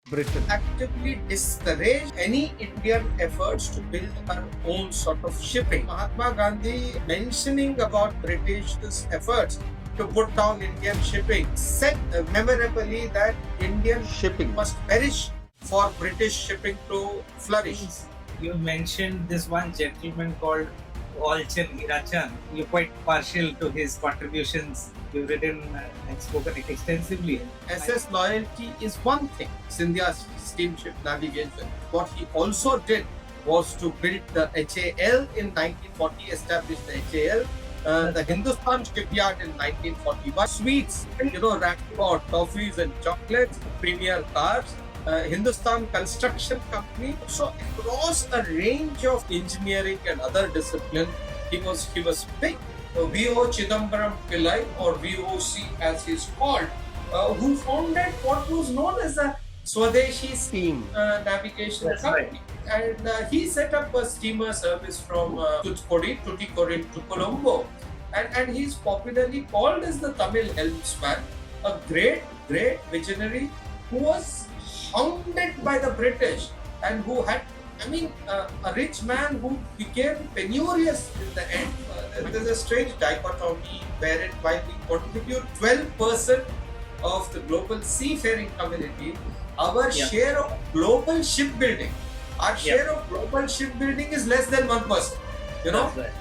Britain actively discouraged any Indian efforts to build our own sort of shipping. Mahatma Gandhi, mentioning about British's efforts to put down Indian shipping, said memorably that Indian shipping must perish for British shipping to flourish. You mentioned this one gentleman called Walchand, Hirachand. You're quite partial to his contributions. You've written and spoken extensively. SS loyalty is one thing, Scindia's steamship navigation. What he also did was to build the HAL in 1940, established the HAL. The Hindustan shipyard in 1941, sweets, Rackport, toffees and chocolates, premier cars, Hindustan Construction Company. So across a range of engineering and other disciplines, he was big. V.O. Chidambaram Pillai, or VOC as he is called, who founded what was known as the Swadeshi steam navigation That's company. right. And he set up a steamer service from Tuticorin to Colombo. And he's popularly called as the Tamil helmsman, a great visionary who was hounded by the British and who had, a rich man who became penurious in the end. There's a strange dichotomy wherein while we contribute 12% of the global seafaring community, our share of global shipbuilding, is less than 1%. That's right.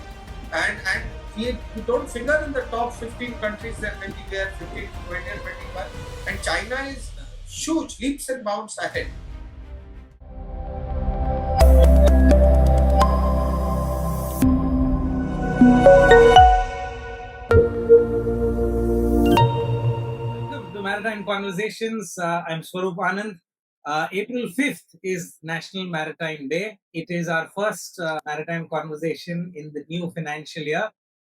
And we don't figure in the top 15 countries that maybe we are 15, 20, 21. And China is huge, leaps and bounds ahead. The Maritime Conversations. I'm Swaroop Anand. April 5th is National Maritime Day. It is our first maritime conversation in the new financial year,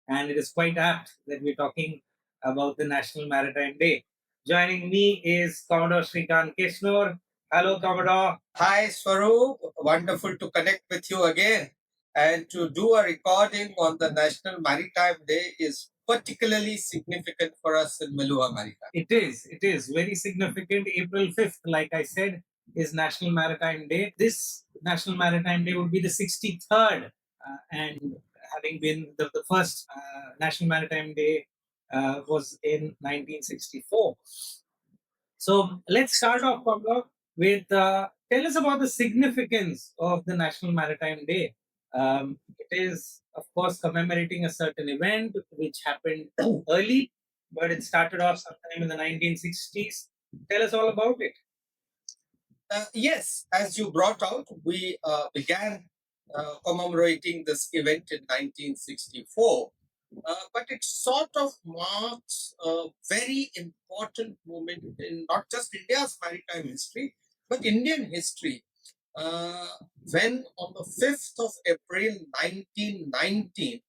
and it is quite apt that we're talking about the National Maritime Day. Joining me is Cmde Srikant Kesnur. Hello, Commodore. Hi, Swaroop. Wonderful to connect with you again. And to do a recording on the National Maritime Day is particularly significant for us in Meluha Maritime. It is very significant. April 5th, like I said, is National Maritime Day. This National Maritime Day would be the 63rd, and having been the first National Maritime Day was in 1964. So let's start off, Pablo, with tell us about the significance of the National Maritime Day. It is, of course, commemorating a certain event which happened early, but it started off sometime in the 1960s. Tell us all about it. Yes, as you brought out, we began commemorating this event in 1964, but it sort of marks a very important moment in not just India's maritime history, but Indian history. Uh, when on the 5th of April 1919,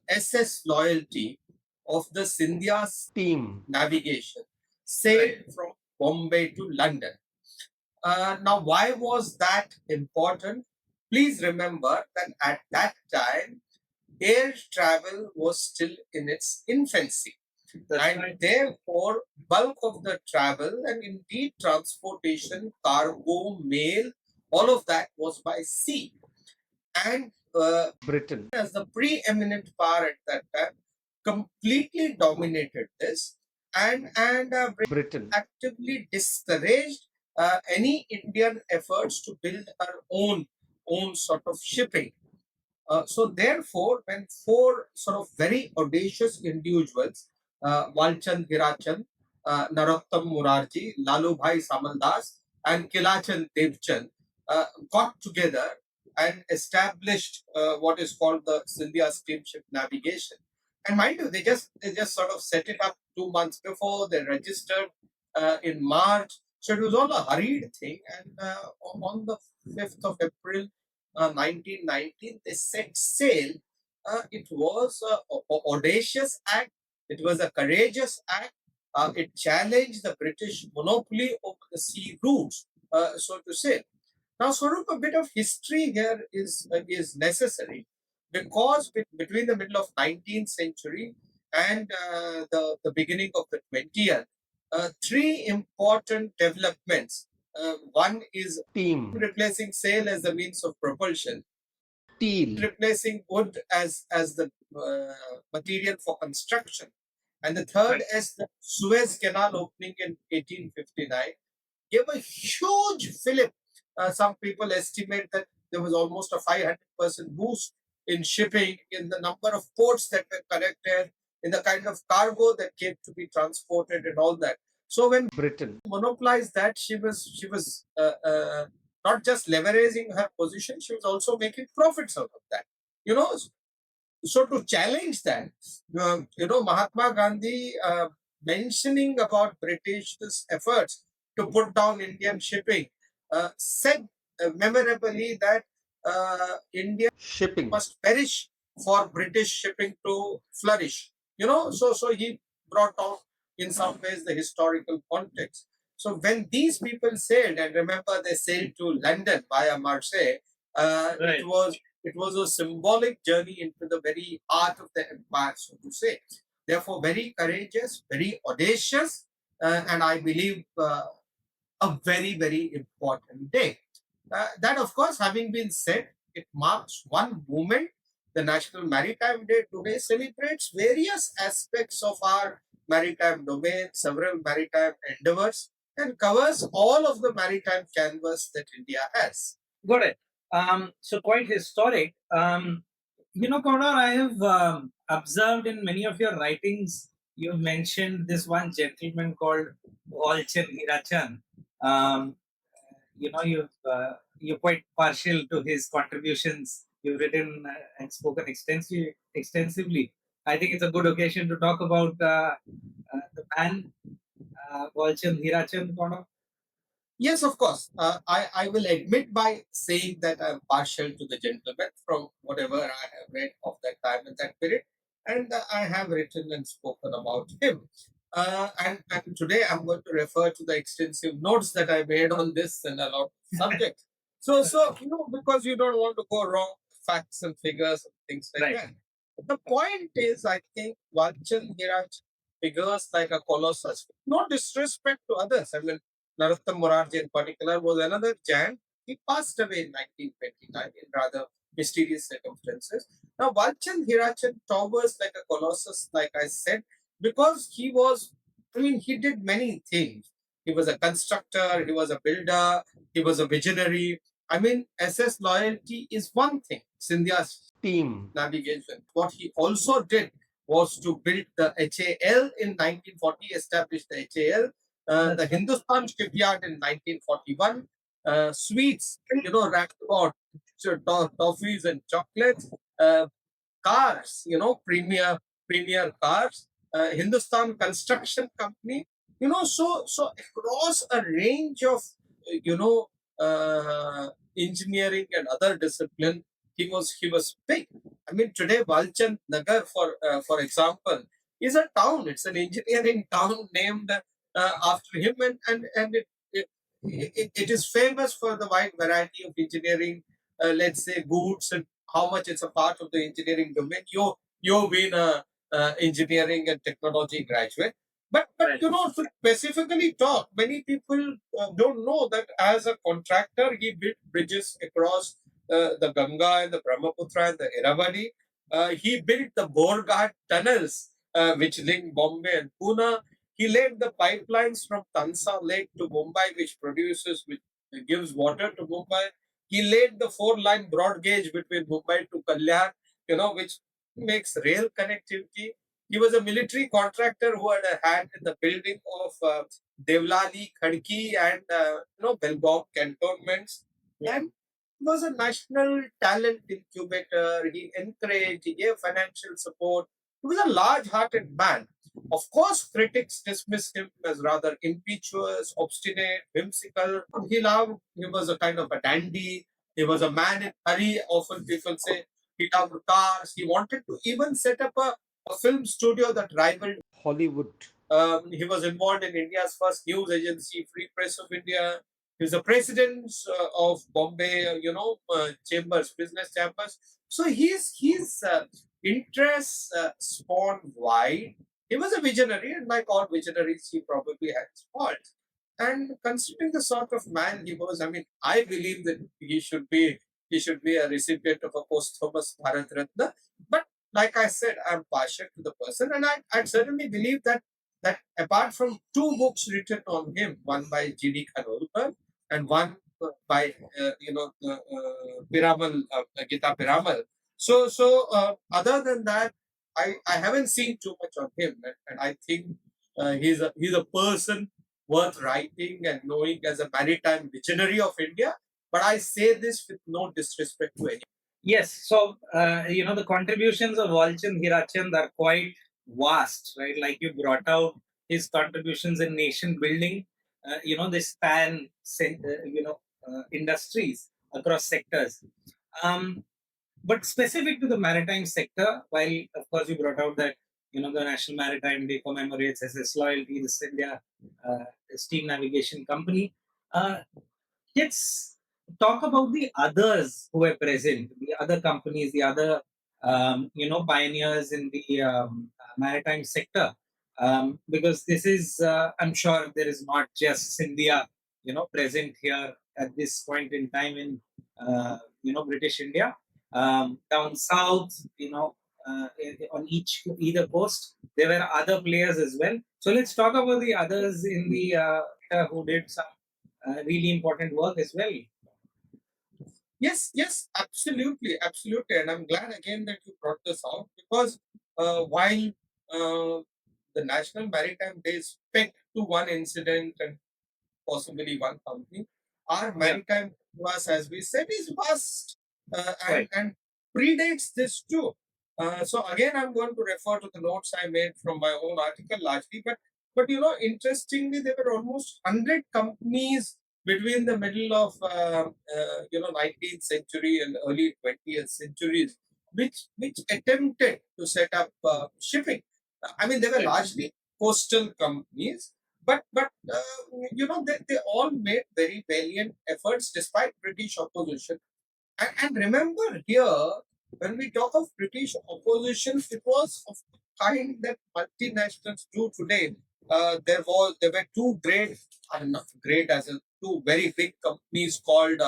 SS Loyalty of the Scindia steam navigation sailed from Bombay to London. Now, why was that important? Please remember that at that time, air travel was still in its infancy. That's right. Therefore, bulk of the travel and indeed transportation, cargo, mail, all of that was by sea. And Britain as the preeminent power at that time, completely dominated this, and Britain actively discouraged any Indian efforts to build our own sort of shipping. So therefore, when four sort of very audacious individuals, Walchand, Hirachand, Narottam Murarji, Lalubhai Samaldas, and Kilachand Devchand, got together and established what is called the Scindia Steamship Navigation. And mind you, they just sort of set it up 2 months before. They registered in March, so it was all a hurried thing. And on the 5th of April 1919, they set sail. It was an audacious act. It was a courageous act. It challenged the British monopoly over the sea routes, so to say. Now, Swaroop, a bit of history here is necessary because between the middle of 19th century and the beginning of the 20th, three important developments One is Team. replacing sail as the means of propulsion, Steel. replacing wood as the material for construction, and the third Right. is the Suez Canal opening in 1859 gave a huge fillip. Some people estimate that there was almost a 500% boost in shipping, in the number of ports that were connected, in the kind of cargo that came to be transported, and all that. So when Britain. monopolized that, she was not just leveraging her position; she was also making profits out of that. You know, so to challenge that, Mahatma Gandhi mentioning about British's efforts to put down Indian shipping said memorably that India Shipping. must perish for British shipping to flourish. So he brought out in some ways the historical context. So when these people sailed, and remember they sailed to London via Marseille, it Right. was a symbolic journey into the very heart of the empire, so to say. Therefore, very courageous, very audacious, and I believe a very, very important day. That, of course, having been said, it marks one moment. The National Maritime Day today celebrates various aspects of our maritime domain, several maritime endeavors, and covers all of the maritime canvas that India has. Got it. So quite historic. Kodar, I have observed in many of your writings, you mentioned this one gentleman called Walchand Hirachand. Um, you're quite partial to his contributions. You've written and spoken extensively. I think it's a good occasion to talk about the man, Walchand Hirachand, Kodar. Yes, of course. I will admit by saying that I'm partial to the gentleman from whatever I have read of that time and that period, and I have written and spoken about him. And today I'm going to refer to the extensive notes that I made on this and a lot of subjects. So because you don't want to go wrong facts and figures and things like Right. that. The point is, I think Walchand Hiraj figures like a colossus. No disrespect to others. I mean, Narottam Morarji in particular was another giant. He passed away in 1929 in rather mysterious circumstances. Now, Walchand Hirachand towers like a colossus, like I said, because he did many things. He was a constructor, he was a builder, he was a visionary. I mean, SS loyalty is one thing, Scindia's Team. navigation. What he also did was to build the HAL in 1940, establish the HAL, the Hindustan shipyard in 1941, sweets, racked about toffees and chocolates, cars, premier cars, Hindustan Construction Company, so across a range of, you know, engineering and other discipline, he was big. I mean, today Walchand Nagar, for example, is a town. It's an engineering town named after him, and it is famous for the wide variety of engineering, let's say, goods, and how much it's a part of the engineering domain. You've been a engineering and technology graduate, but Right. to specifically talk, many people don't know that as a contractor he built bridges across the Ganga and the Brahmaputra and the Irrawaddy. He built the Borghat tunnels which link Bombay and Pune. He laid the pipelines from Tansa Lake to Mumbai, which gives water to Mumbai. He laid the four-line broad gauge between Mumbai to Kalyan, which makes rail connectivity. He was a military contractor who had a hand in the building of Devlali, Khadki, and Belgaum cantonments. Yeah. And he was a national talent incubator. He encouraged, he gave financial support. He was a large-hearted man. Of course, critics dismissed him as rather impetuous, obstinate, whimsical. He was a kind of a dandy. He was a man in hurry. Often people say he loved cars. He wanted to even set up a film studio that rivaled. Hollywood. He was involved in India's first news agency, Free Press of India. He was the president of Bombay, chambers, business chambers. So his interests spawned wide. He was a visionary, and like all visionaries, he probably had his faults. And considering the sort of man he was, I mean, I believe that he should be a recipient of a posthumous Bharat Ratna. But like I said, I'm partial to the person, and I certainly believe that apart from two books written on him, one by G.D. Khanolkar and one by Piramal, Gita Piramal. So other than that, I haven't seen too much of him, and I think he's a person worth writing and knowing as a maritime visionary of India. But I say this with no disrespect to anyone. Yes, so the contributions of Walchand Hirachand are quite vast, right? Like you brought out his contributions in nation building. They span industries across sectors. Um, but specific to the maritime sector, while of course you brought out that the National Maritime Day commemorates SS Loyalty, this India Steam Navigation Company. Let's talk about the others who were present, the other companies, the other pioneers in the maritime sector, because this is, I'm sure, there is not just India, present here at this point in time in British India. Down south, on either coast, there were other players as well. So let's talk about the others in the who did some really important work as well. Yes, absolutely. And I'm glad again that you brought this out because while the National Maritime Day is pegged to one incident and possibly one company, our Yeah, maritime was, as we said, is vast right. and predates this too. So again, I'm going to refer to the notes I made from my own article largely, but interestingly, there were almost 100 companies between the middle of 19th century and early 20th centuries, which attempted to set up shipping. I mean, they were Right. largely coastal companies, but they all made very valiant efforts despite British opposition. And remember here, when we talk of British opposition, it was of the kind that multinationals do today. There were two great, not great as in two very big companies called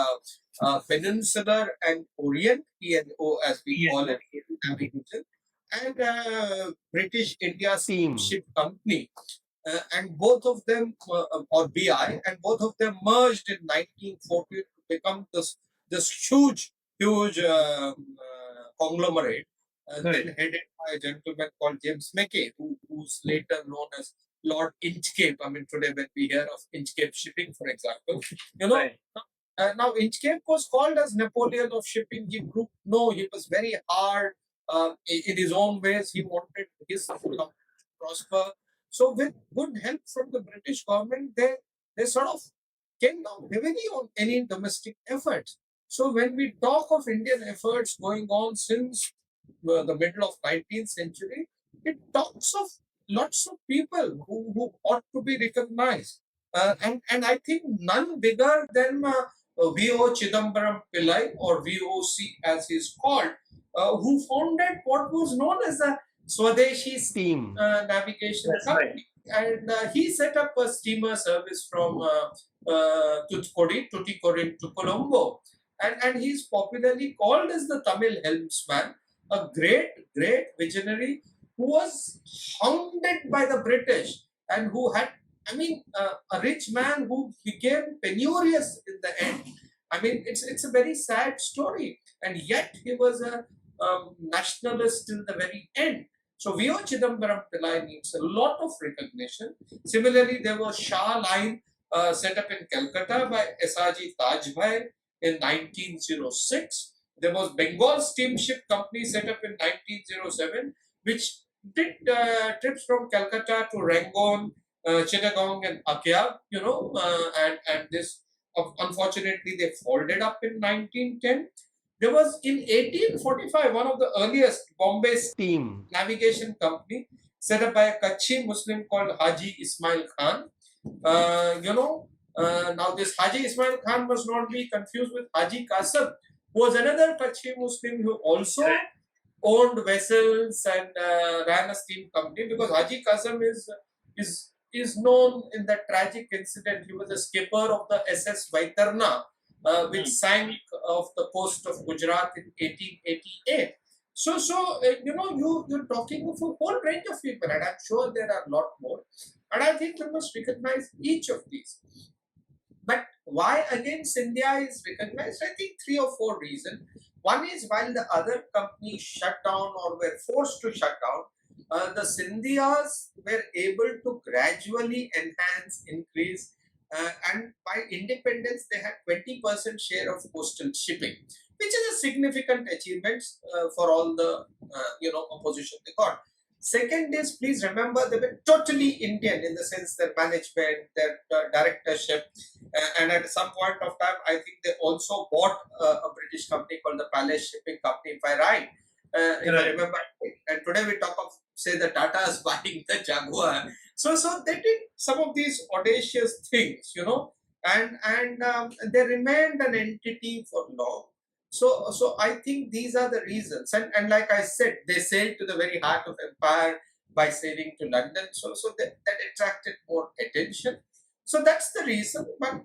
Peninsular and Orient, PNO as we Yes. call it in navigation, and British India Team. Steamship Company, and both of them, or BI, and both of them merged in 1940 to become this huge conglomerate, Right. then headed by a gentleman called James Mackay, who's later known as Lord Inchcape. I mean, today when we hear of Inchcape shipping, for example, you know, Right. now Inchcape was called as Napoleon of shipping. No, he was very hard in his own ways. He wanted his company to prosper. So, with good help from the British government, they sort of came down heavily on any domestic efforts. So, when we talk of Indian efforts going on since the middle of 19th century, it talks of lots of people who ought to be recognized. And I think none bigger than V.O. Chidambaram Pillai, or VOC as he's called, who founded what was known as the Swadeshi Team. Navigation That's right. Company. And he set up a steamer service from Tuticorin to Colombo. And he's popularly called as the Tamil helmsman, a great visionary who was hounded by the British and who had, I mean, a rich man who became penurious in the end. I mean, it's a very sad story, and yet he was a nationalist till the very end. So V.O. Chidambaram Pillai needs a lot of recognition. Similarly, there was Shah Line set up in Calcutta by S.R.G. Tajbhai in 1906. There was Bengal Steamship Company set up in 1907, which did trips from Calcutta to Rangoon, Chittagong, and Akyab, and this, unfortunately, they folded up in 1910. There was in 1845 one of the earliest Bombay Team. navigation company set up by a Kutchi Muslim called Haji Ismail Khan. Now this Haji Ismail Khan must not be confused with Haji Kasam, who was another Kutchi Muslim who also owned vessels and ran a steam company, because Haji Kasam is is known in that tragic incident. He was a skipper of the SS Vaitarna, which sank off the coast of Gujarat in 1888. You're talking of a whole range of people, and I'm sure there are a lot more. And I think we must recognize each of these. But why against India is recognized? I think three or four reasons. One is while the other companies shut down or were forced to shut down, the Scindias were able to gradually enhance, increase, and by independence they had 20% share of coastal shipping, which is a significant achievement for all the opposition they got. Second is, please remember, they were totally Indian in the sense their management, their directorship, and at some point of time, I think they also bought a British company called the Palace Shipping Company, if I right, if I remember. And today we talk of, say, the Tata is buying the Jaguar. So they did some of these audacious things, and they remained an entity for long. So I think these are the reasons. And like I said, they sailed to the very heart of empire by sailing to London. So that attracted more attention. So that's the reason. But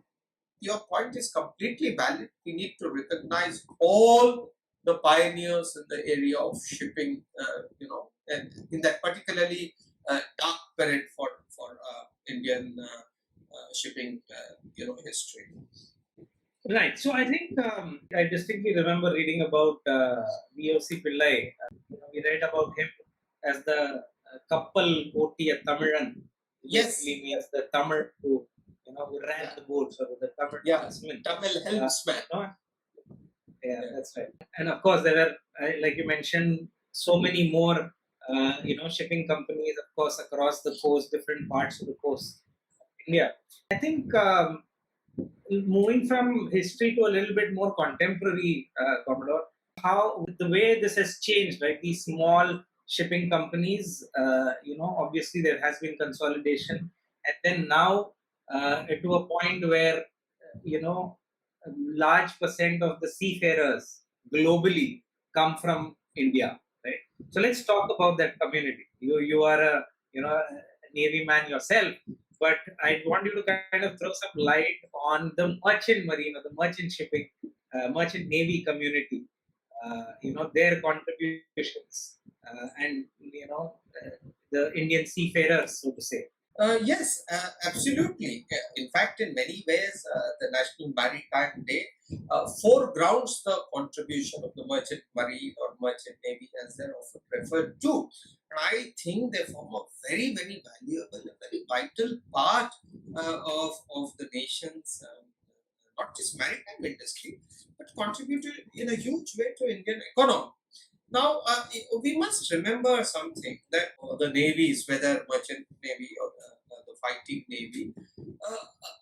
your point is completely valid. We need to recognize all the pioneers in the area of shipping, and in that particularly dark period for Indian shipping, history. Right. So I think I distinctly remember reading about V.O.C. Pillai. We read about him as the Kappal Otiya Tamilan. Yes. Basically means the Tamil who ran the boats, or the Tamil helmsman. Tamil helmsman. Yeah, that's right. And of course, there were, like you mentioned, so many more, shipping companies, of course, across the coast, different parts of the coast of India. I think moving from history to a little bit more contemporary, Commodore, how the way this has changed, right? These small shipping companies, obviously there has been consolidation, and then now to a point where, a large percent of the seafarers globally come from India, right? So let's talk about that community. You are a a Navy man yourself, but I want you to kind of throw some light on the merchant marine or the merchant shipping, merchant navy community. Their contributions, and the Indian seafarers, so to say. Yes, absolutely. In fact, in many ways, the National Maritime Day foregrounds the contribution of the merchant marine or merchant navy, as they're often referred to. And I think they form a very, very valuable, a very vital part of the nation's not just maritime industry, but contributed in a huge way to Indian economy. Now, we must remember something that the navies, whether merchant navy or the fighting navy,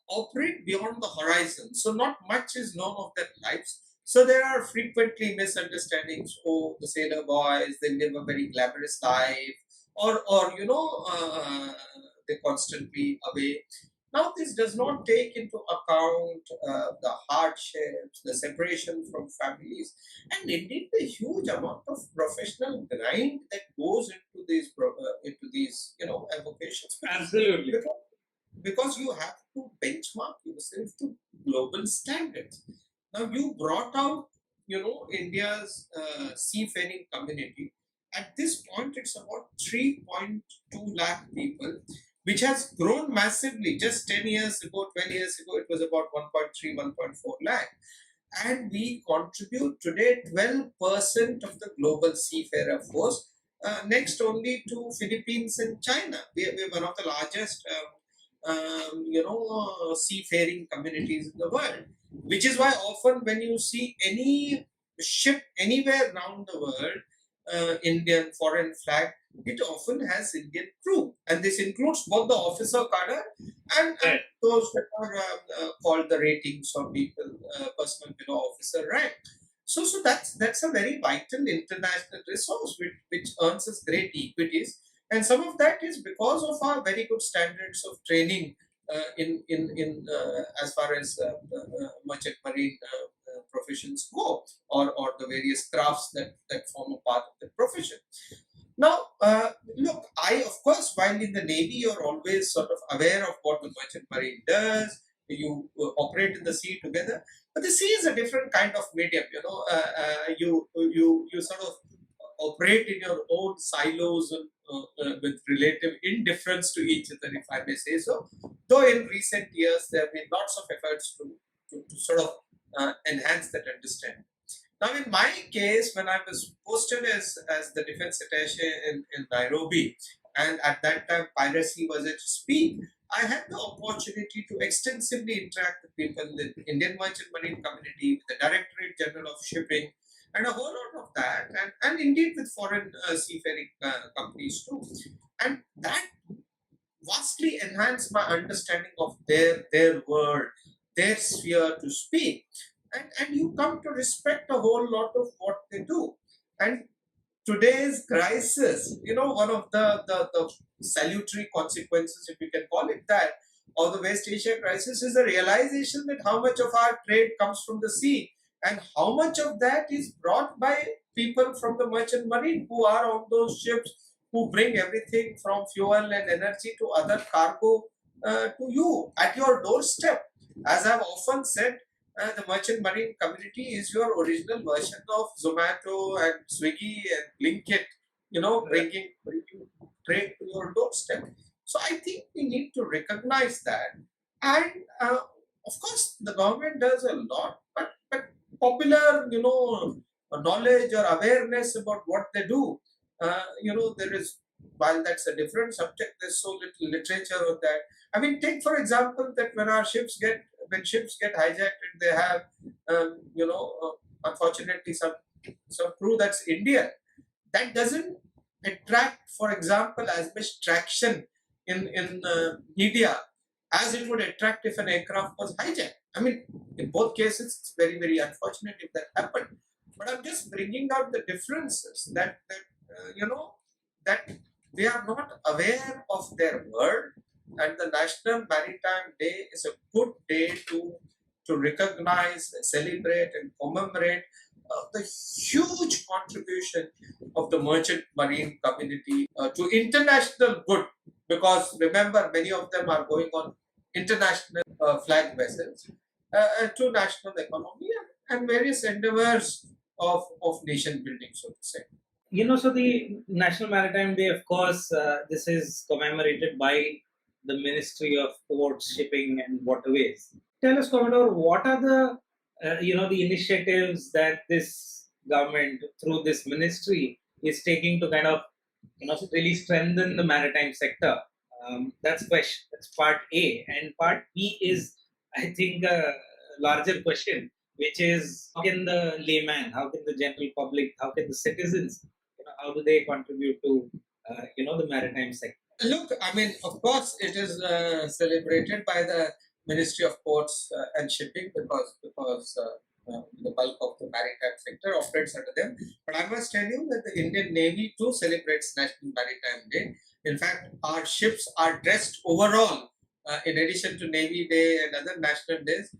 operate beyond the horizon. So, not much is known of their lives. So, there are frequently misunderstandings. Oh, the sailor boys, they live a very glamorous life, or they're constantly away. Now, this does not take into account the hardships, the separation from families, and indeed the huge amount of professional grind that goes into these avocations. Absolutely. Because you have to benchmark yourself to global standards. Now you brought out India's seafaring community. At this point, it's about 3.2 lakh people, which has grown massively. Just 10 years ago, 20 years ago, it was about 1.3, 1.4 lakh. And we contribute today 12% of the global seafarer force, next only to Philippines and China. We're one of the largest, seafaring communities in the world. Which is why often when you see any ship anywhere around the world, Indian foreign flag, it often has Indian crew, and this includes both the officer cadre and those that are called the ratings or people personal below officer rank. So that's a very vital international resource which earns us great equities, and some of that is because of our very good standards of training in as far as merchant marine professions go, or the various crafts that form a part of the profession. Now, look, of course, while in the Navy, you're always sort of aware of what the merchant marine does. You operate in the sea together, but the sea is a different kind of medium. You sort of operate in your own silos and, with relative indifference to each other, if I may say so. Though in recent years there have been lots of efforts to sort of enhance that understanding. Now, in my case, when I was posted as the defense attaché in Nairobi, and at that time piracy was at its peak, I had the opportunity to extensively interact with people in the Indian merchant marine community, with the Directorate General of Shipping, and a whole lot of that, and indeed with foreign seafaring companies too. And that vastly enhanced my understanding of their world, their sphere to speak. And you come to respect a whole lot of what they do. And today's crisis, one of the salutary consequences, if you can call it that, of the West Asia crisis is the realization that how much of our trade comes from the sea and how much of that is brought by people from the merchant marine who are on those ships, who bring everything from fuel and energy to other cargo to you at your doorstep. As I've often said, the merchant marine community is your original version of Zomato and Swiggy and Blinkit, bringing trade to your doorstep. So I think we need to recognize that. And of course, the government does a lot, but popular, knowledge or awareness about what they do, there is, while that's a different subject, there's so little literature on that. I mean, take for example that when ships get hijacked and they have, unfortunately, some crew that's Indian, that doesn't attract, for example, as much traction in media as it would attract if an aircraft was hijacked. I mean, in both cases, it's very, very unfortunate if that happened. But I'm just bringing out the differences that they are not aware of their world, and the National Maritime Day is a good day to recognize, celebrate, and commemorate the huge contribution of the merchant marine community to international good. Because remember, many of them are going on international flag vessels to national economy and various endeavors of nation building, so to say. So the National Maritime Day, of course, this is commemorated by the Ministry of Ports, Shipping and Waterways. Tell us, Commodore, what are the initiatives that this government, through this ministry, is taking to kind of, really strengthen the maritime sector? That's question. That's part A, and part B is, I think, a larger question, which is how can the layman, how can the general public, how can the citizens, how do they contribute to, the maritime sector? Look, I mean, of course, it is celebrated by the Ministry of Ports and Shipping because the bulk of the maritime sector operates under them. But I must tell you that the Indian Navy too celebrates National Maritime Day. In fact, our ships are dressed overall. In addition to Navy Day and other national days,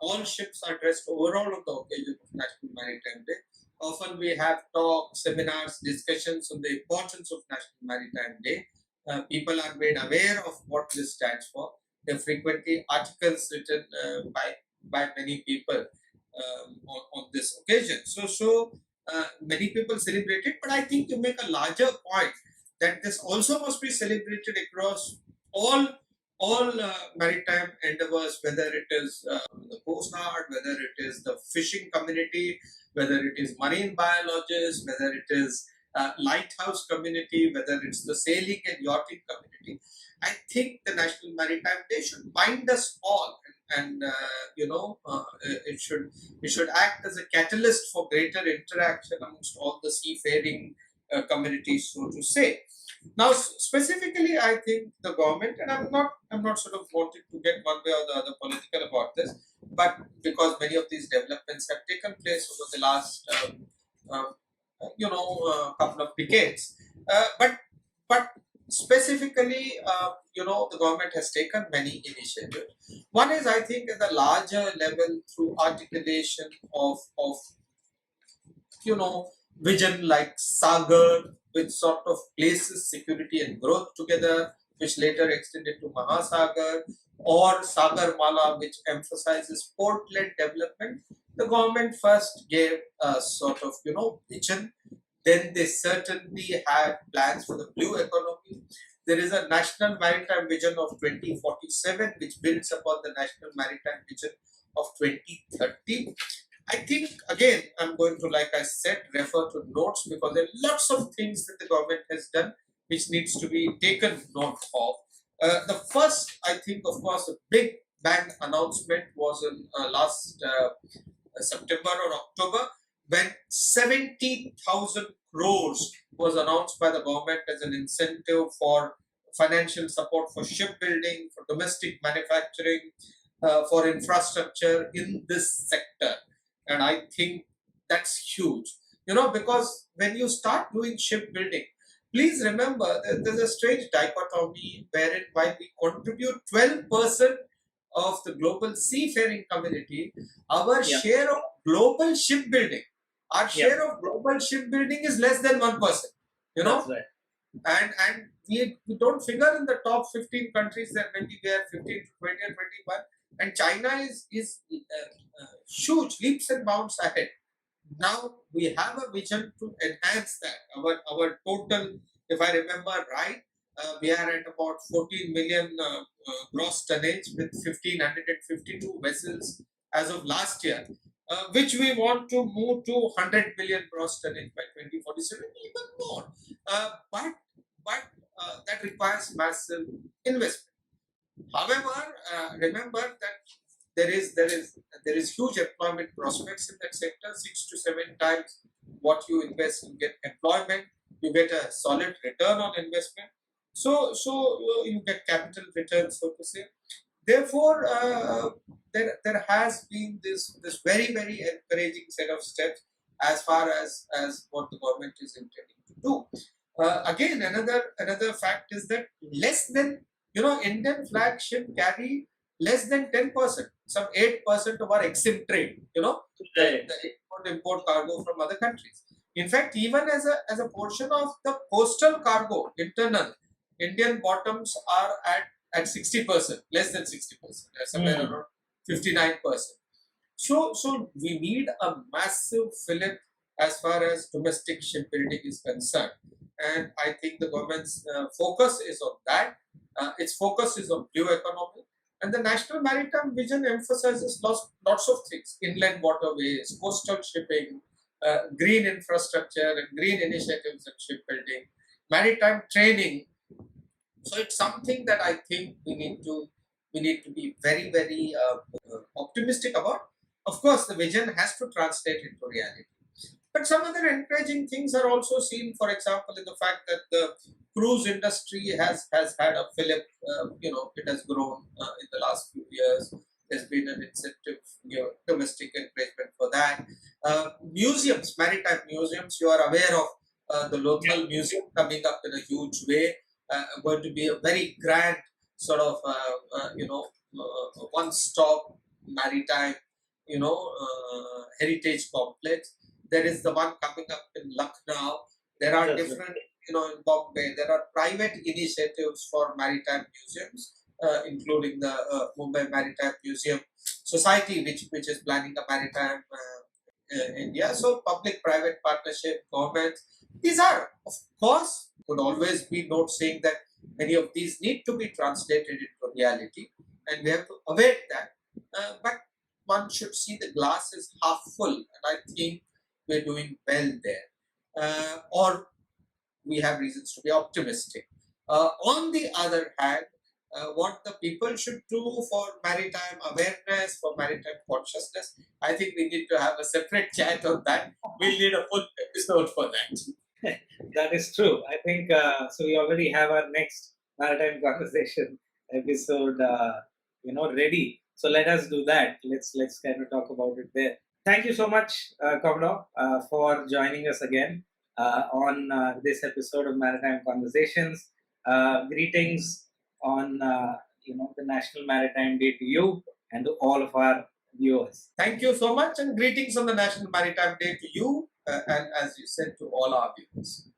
all ships are dressed overall on the occasion of National Maritime Day. Often we have talks, seminars, discussions on the importance of National Maritime Day. People are made aware of what this stands for. There are frequently articles written by many people on this occasion. So many people celebrate it, but I think to make a larger point that this also must be celebrated across all maritime endeavors, whether it is the Coast Guard, whether it is the fishing community, whether it is marine biologists, whether it is lighthouse community, whether it's the sailing and yachting community. I think the National Maritime Day should bind us all, and it should act as a catalyst for greater interaction amongst all the seafaring communities, so to say. Now, specifically, I think the government, and I'm not sort of wanting to get one way or the other political about this, but because many of these developments have taken place over the last couple of decades. But specifically, the government has taken many initiatives. One is, I think, at the larger level through articulation of vision like Sagar, which sort of places security and growth together, which later extended to Mahasagar, or Sagar Mala, which emphasizes port-led development. The government first gave a sort of, vision. Then they certainly had plans for the blue economy. There is a national maritime vision of 2047, which builds upon the national maritime vision of 2030. I think again, I'm going to, like I said, refer to notes because there are lots of things that the government has done which needs to be taken note of. The first, I think, of course, a big bang announcement was in last September or October when 70,000 crores was announced by the government as an incentive for financial support for shipbuilding, for domestic manufacturing, for infrastructure in this sector. And I think that's huge. Because when you start doing shipbuilding, please remember that there's a strange dichotomy wherein while we contribute 12% of the global seafaring community, our share of global shipbuilding, is less than 1%. That's right. And we don't figure in the top 15 countries that maybe they are 15 to 20 or 21, and China is huge leaps and bounds ahead. Now we have a vision to enhance that. Our total, if I remember right, we are at about 14 million gross tonnage with 1,552 vessels as of last year, which we want to move to 100 million gross tonnage by 2047, even more. But that requires massive investment. However, remember that there is huge employment prospects in that sector. 6 to 7 times what you invest, you get employment. You get a solid return on investment. So you get capital return, so to say. Therefore, there has been this very very encouraging set of steps as far as what the government is intending to do. Again, another fact is that less than Indian flagship carry less than 10%, some 8% of our EXIM trade. The import cargo from other countries. In fact, even as a portion of the postal cargo internal, Indian bottoms are at 60%, less than 60%, somewhere around 59%. So we need a massive fillip as far as domestic shipbuilding is concerned, and I think the government's focus is on that. Its focus is on blue economy, and the National Maritime Vision emphasizes lots of things: inland waterways, coastal shipping, green infrastructure, and green initiatives in shipbuilding, maritime training. So it's something that I think we need to be very very optimistic about. Of course, the vision has to translate into reality. But some other encouraging things are also seen. For example, in the fact that the cruise industry has had a fillip. It has grown in the last few years. There's been an incentive, domestic encouragement for that. Museums, maritime museums, you are aware of the local museum coming up in a huge way. Going to be a very grand sort of, one-stop maritime, heritage complex. There is the one coming up in Lucknow. There are different, in Bombay. There are private initiatives for maritime museums, including the Mumbai Maritime Museum Society, which is planning a maritime India. So public-private partnership, governments. These are, of course, would always be note saying that many of these need to be translated into reality, and we have to await that. But one should see the glass is half full, and I think we're doing well there, or we have reasons to be optimistic. On the other hand, what the people should do for maritime awareness, for maritime consciousness, I think we need to have a separate chat on that. We'll need a full episode for that. That is true. I think so. We already have our next maritime conversation episode, ready. So let us do that. Let's kind of talk about it there. Thank you so much, Commodore, for joining us again on this episode of Maritime Conversations. Greetings on the National Maritime Day to you and to all of our viewers. Thank you so much, and greetings on the National Maritime Day to you and as you said, to all our viewers.